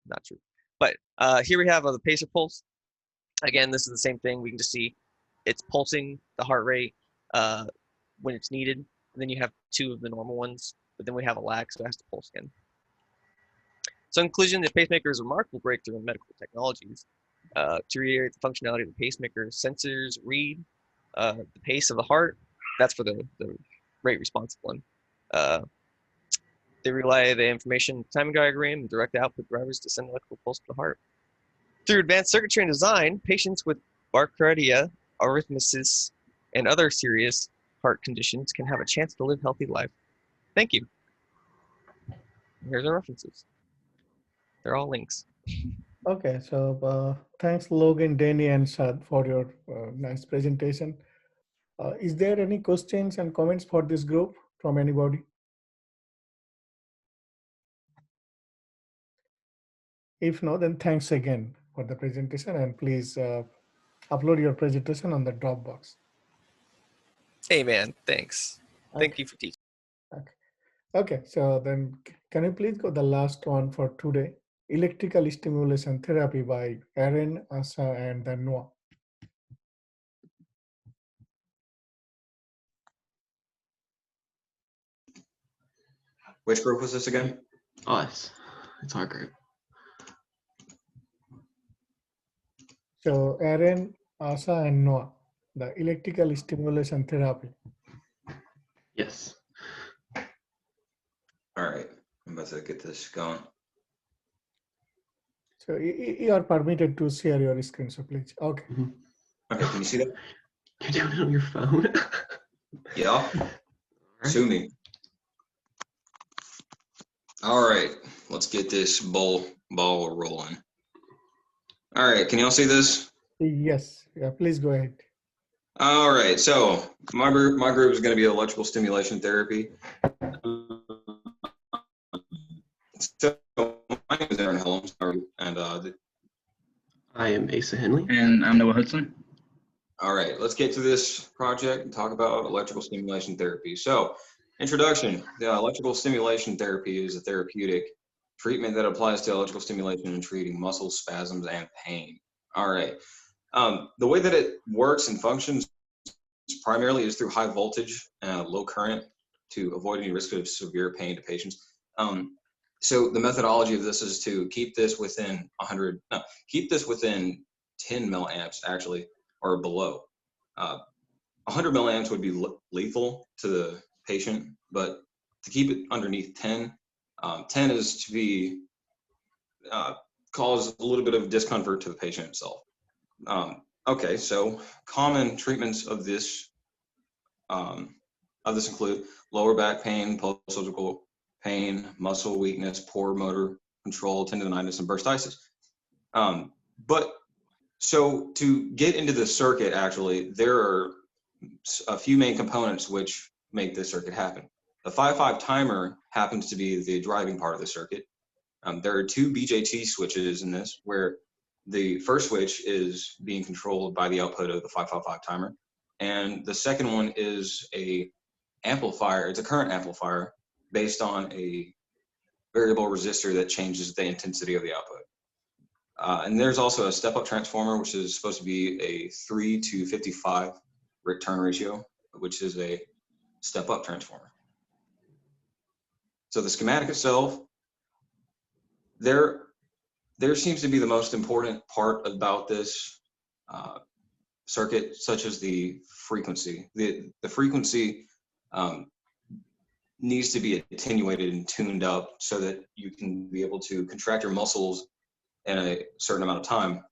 not true. But here we have the pacer pulse. Again, this is the same thing. We can just see it's pulsing the heart rate when it's needed. And then you have 2 of the normal ones, but then we have a lag, so it has to pulse again. So in conclusion, the pacemaker is a remarkable breakthrough in medical technologies. To reiterate the functionality of the pacemaker, sensors read the pace of the heart. That's for the rate responsive one. They relay the information timing diagram and direct output drivers to send electrical pulse to the heart. Through advanced circuitry and design, patients with Barcardia, arrhythmia, and other serious heart conditions can have a chance to live a healthy life. Thank you. Here's our references. They're all links. Okay, so thanks Logan, Danny, and Sad for your nice presentation. Is there any questions and comments for this group from anybody? If no, then thanks again for the presentation, and please upload your presentation on the Dropbox. Hey man, thanks. Thank you for teaching. Okay, so then can you please go the last one for today? Electrical stimulation therapy by Aaron, Asa, and then Noah. Which group was this again? Us. It's our group. So Aaron, Asa, and Noah, the electrical stimulation therapy. Yes. All right, I'm about to get this going. So you are permitted to share your screen, so please. Okay. Okay, can you see that? You're doing it on your phone? Yeah. Sue me. All right, let's get this ball rolling. All right, can y'all see this? Yes. Yeah, please go ahead. All right, so my group is going to be electrical stimulation therapy. So my name is Aaron Helms, and I am Asa Henley. And I'm Noah Hudson. All right, let's get to this project and talk about electrical stimulation therapy. So, introduction. Electrical stimulation therapy is a therapeutic treatment that applies to electrical stimulation in treating muscle spasms and pain. All right. The way that it works and functions primarily is through high voltage and low current to avoid any risk of severe pain to patients. So the methodology of this is to keep this within 10 milliamps actually, or below. 100 milliamps would be lethal to the patient, but to keep it underneath 10, 10 is to be cause a little bit of discomfort to the patient itself. Okay, so common treatments of this include lower back pain, post-surgical pain, muscle weakness, poor motor control, tendonitis, and bursitis. But so to get into the circuit, actually, there are a few main components which make this circuit happen. The 5-5 timer happens to be the driving part of the circuit. There are 2 BJT switches in this, where the first switch is being controlled by the output of the 555 timer, and the second one is a amplifier. It's a current amplifier based on a variable resistor that changes the intensity of the output. And there's also a step-up transformer, which is supposed to be a 3:55 turn ratio, which is a step-up transformer. So the schematic itself, there seems to be the most important part about this circuit, such as the frequency. The frequency needs to be attenuated and tuned up so that you can be able to contract your muscles in a certain amount of time.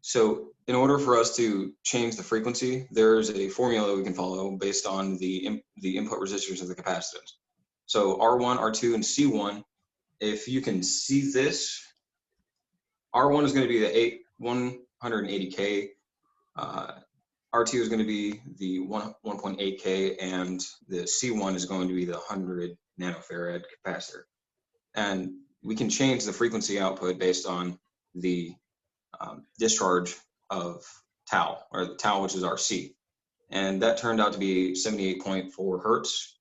So in order for us to change the frequency, there's a formula we can follow based on the input resistors of the capacitance. So R1, R2, and C1, if you can see this, R1 is going to be the 180K, R2 is going to be the 1.8K, and the C1 is going to be the 100 nanofarad capacitor. And we can change the frequency output based on the discharge of tau, or the tau, which is RC. And that turned out to be 78.4 hertz.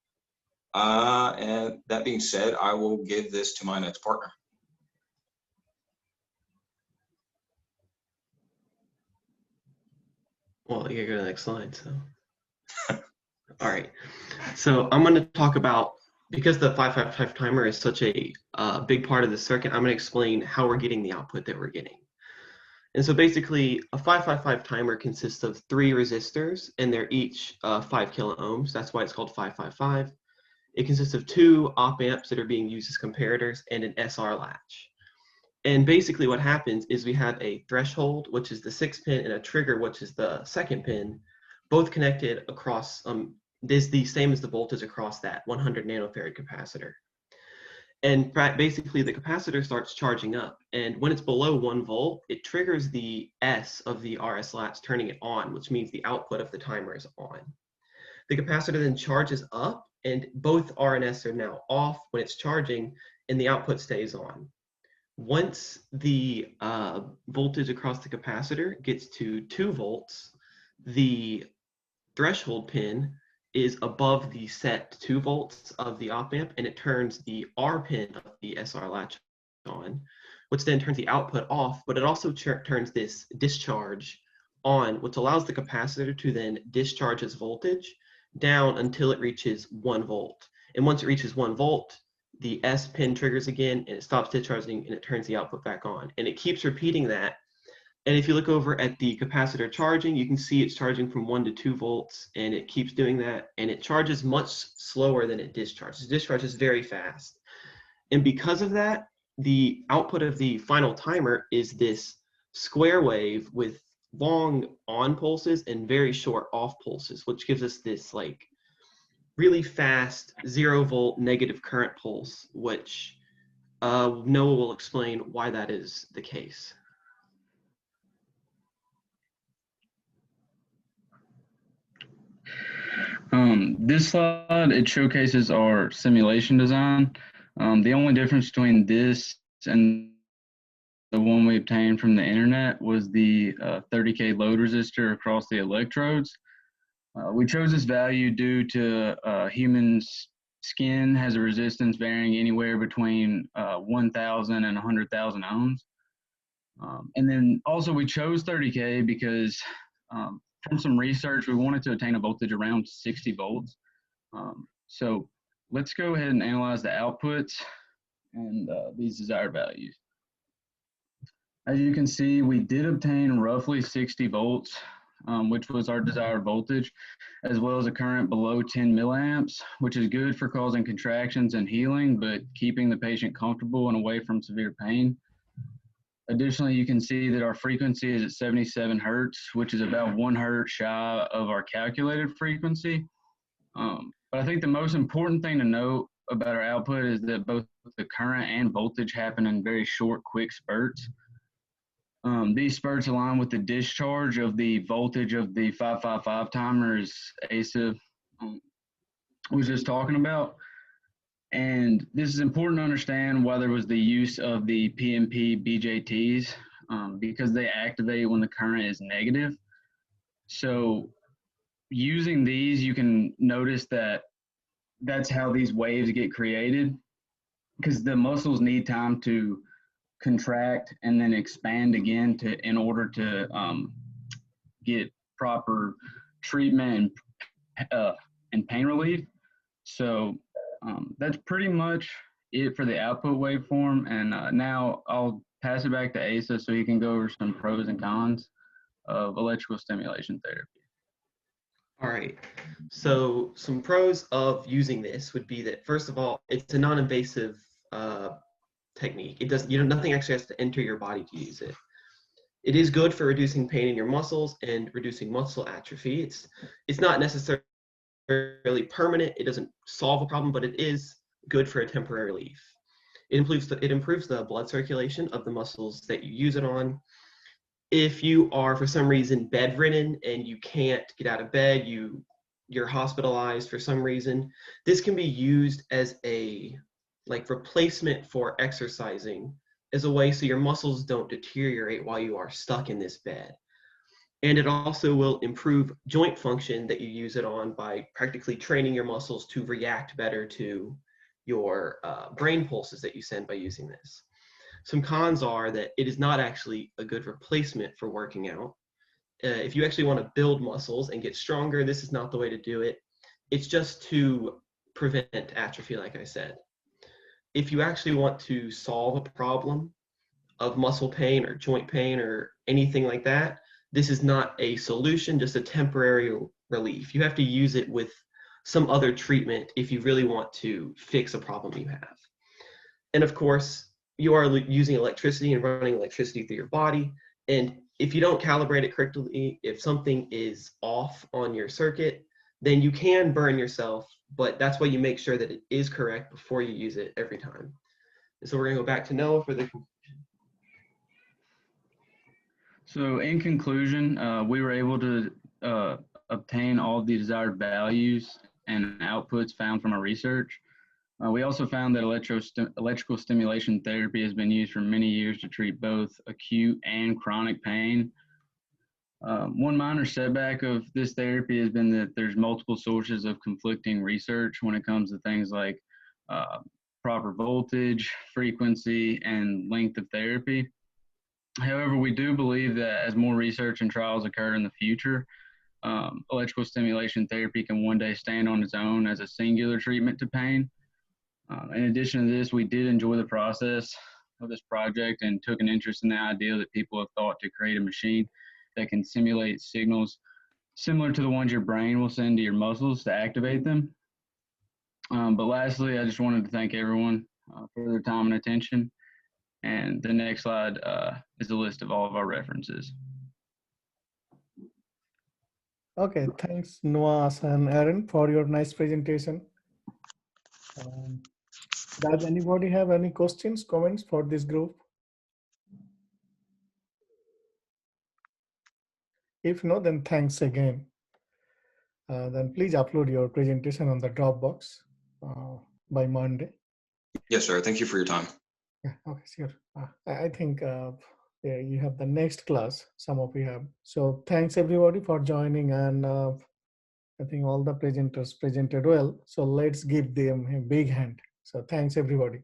And that being said, I will give this to my next partner. Well, you gotta go to the next slide. So, all right. So I'm going to talk about, because the 555 timer is such a big part of the circuit, I'm going to explain how we're getting the output that we're getting. And so basically, a 555 timer consists of 3 resistors, and they're each 5 kilo ohms. That's why it's called 555. It consists of 2 op amps that are being used as comparators and an SR latch. And basically what happens is we have a threshold, which is the 6th pin, and a trigger, which is the 2nd pin, both connected across, is the same as the voltage across that 100 nanofarad capacitor. And basically the capacitor starts charging up, and when it's below 1 volt, it triggers the S of the RS latch, turning it on, which means the output of the timer is on. The capacitor then charges up, and both R and S are now off when it's charging, and the output stays on. Once the voltage across the capacitor gets to 2 volts, the threshold pin is above the set 2 volts of the op amp, and it turns the R pin of the SR latch on, which then turns the output off, but it also turns this discharge on, which allows the capacitor to then discharge its voltage down until it reaches 1 volt. And once it reaches 1 volt, the S pin triggers again, and it stops discharging, and it turns the output back on. And it keeps repeating that. And if you look over at the capacitor charging, you can see it's charging from 1 to 2 volts, and it keeps doing that, and it charges much slower than it discharges. It discharges very fast. And because of that, the output of the final timer is this square wave with long on pulses and very short off pulses, which gives us this like really fast 0 volt negative current pulse, which Noah will explain why that is the case. This slide, it showcases our simulation design. The only difference between this and the one we obtained from the internet was the 30K load resistor across the electrodes. We chose this value due to humans' skin has a resistance varying anywhere between 1,000 and 100,000 ohms. And then also we chose 30K because from some research, we wanted to attain a voltage around 60 volts. So let's go ahead and analyze the outputs and these desired values. As you can see, we did obtain roughly 60 volts, which was our desired voltage, as well as a current below 10 milliamps, which is good for causing contractions and healing, but keeping the patient comfortable and away from severe pain. Additionally, you can see that our frequency is at 77 hertz, which is about 1 hertz shy of our calculated frequency. But I think the most important thing to note about our output is that both the current and voltage happen in very short, quick spurts. These spurts align with the discharge of the voltage of the 555 timer, as Asa was just talking about. And this is important to understand why there was the use of the PMP BJTs, because they activate when the current is negative. So using these, you can notice that that's how these waves get created, because the muscles need time to contract and then expand again in order to get proper treatment and pain relief. So that's pretty much it for the output waveform. And now I'll pass it back to Asa so he can go over some pros and cons of electrical stimulation therapy. All right, so some pros of using this would be that, first of all, it's a non-invasive technique. It doesn't, nothing actually has to enter your body to use it. It is good for reducing pain in your muscles and reducing muscle atrophy. It's not necessarily permanent. It doesn't solve a problem, but it is good for a temporary relief. It improves the blood circulation of the muscles that you use it on. If you are for some reason bedridden and you can't get out of bed, you're hospitalized for some reason, this can be used as a replacement for exercising, as a way so your muscles don't deteriorate while you are stuck in this bed. And it also will improve joint function that you use it on by practically training your muscles to react better to your brain pulses that you send by using this. Some cons are that it is not actually a good replacement for working out. if you actually want to build muscles and get stronger, this is not the way to do it. It's just to prevent atrophy, like I said. If you actually want to solve a problem of muscle pain or joint pain or anything like that, this is not a solution, just a temporary relief. You have to use it with some other treatment if you really want to fix a problem you have. And of course, you are using electricity and running electricity through your body. And if you don't calibrate it correctly, if something is off on your circuit, then you can burn yourself, but that's why you make sure that it is correct before you use it every time. And so we're gonna go back to Noah for the conclusion. So in conclusion, we were able to obtain all the desired values and outputs found from our research. We also found that electrical stimulation therapy has been used for many years to treat both acute and chronic pain. One minor setback of this therapy has been that there's multiple sources of conflicting research when it comes to things like proper voltage, frequency, and length of therapy. However, we do believe that as more research and trials occur in the future, electrical stimulation therapy can one day stand on its own as a singular treatment to pain. In addition to this, we did enjoy the process of this project and took an interest in the idea that people have thought to create a machine that can simulate signals similar to the ones your brain will send to your muscles to activate them. But lastly, I just wanted to thank everyone for their time and attention. And the next slide is a list of all of our references. Okay, thanks Noah and Aaron for your nice presentation. Does anybody have any questions, comments for this group? If no, then thanks again. Then please upload your presentation on the Dropbox by Monday. Yes, sir. Thank you for your time. Yeah, okay, sure. I think yeah, you have the next class, some of you have. So thanks everybody for joining, and I think all the presenters presented well. So let's give them a big hand. So thanks everybody.